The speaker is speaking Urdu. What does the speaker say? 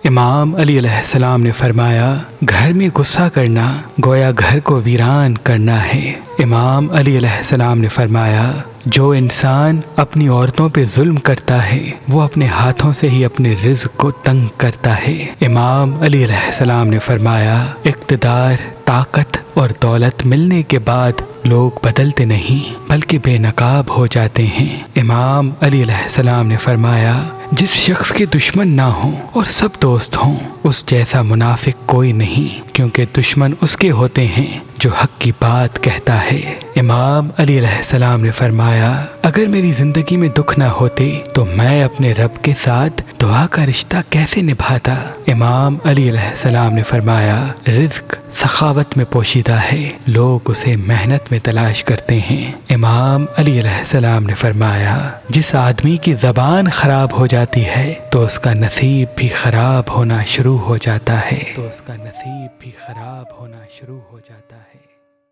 امام علی علیہ السلام نے فرمایا، گھر میں غصہ کرنا گویا گھر کو ویران کرنا ہے۔ امام علی علیہ السلام نے فرمایا، جو انسان اپنی عورتوں پہ ظلم کرتا ہے وہ اپنے ہاتھوں سے ہی اپنے رزق کو تنگ کرتا ہے۔ امام علی علیہ السلام نے فرمایا، اقتدار، طاقت اور دولت ملنے کے بعد لوگ بدلتے نہیں بلکہ بے نقاب ہو جاتے ہیں۔ امام علی علیہ السلام نے فرمایا، جس شخص کے دشمن نہ ہوں اور سب دوست ہوں اس جیسا منافق کوئی نہیں، کیونکہ دشمن اس کے ہوتے ہیں جو حق کی بات کہتا ہے۔ امام علی علیہ السلام نے فرمایا، اگر میری زندگی میں دکھ نہ ہوتے تو میں اپنے رب کے ساتھ دعا کا رشتہ کیسے نبھاتا۔ امام علی علیہ السلام نے فرمایا، رزق سخاوت میں پوشیدہ ہے، لوگ اسے محنت میں تلاش کرتے ہیں۔ امام علی علیہ السلام نے فرمایا، جس آدمی کی زبان خراب ہو جاتی ہے تو اس کا نصیب بھی خراب ہونا شروع ہو جاتا ہے۔